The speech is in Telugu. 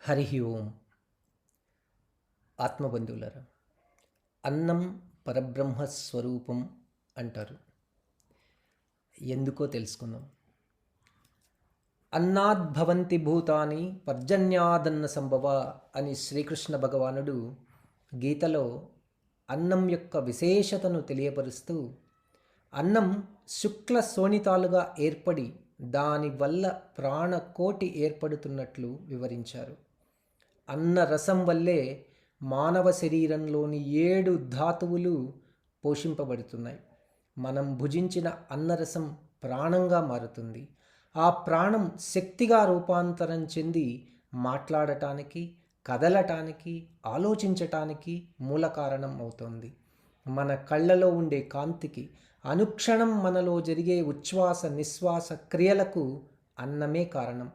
హరి ఓం. ఆత్మబంధువులరా, అన్నం పరబ్రహ్మ స్వరూపం అంటారు. ఎందుకో తెలుసుకుందాం. అన్నాద్భవంతి భూతాని పర్జన్యాదన్న సంభవ అని శ్రీకృష్ణ భగవానుడు గీతలో అన్నం యొక్క విశేషతను తెలియపరుస్తూ, అన్నం శుక్ల శోణితాలుగా ఏర్పడి దానివల్ల ప్రాణకోటి ఏర్పడుతున్నట్లు వివరించారు. అన్న రసం వల్లే మానవ శరీరంలోని 7 ధాతువులు పోషింపబడుతున్నాయి. మనం భుజించిన అన్నరసం ప్రాణంగా మారుతుంది. ఆ ప్రాణం శక్తిగా రూపాంతరం చెంది మాట్లాడటానికి, కదలటానికి, ఆలోచించటానికి మూల కారణం అవుతుంది. మన కళ్ళలో ఉండే కాంతికి, అనుక్షణం మనలో జరిగే ఉచ్ఛ్వాస నిశ్వాస క్రియలకు అన్నమే కారణం.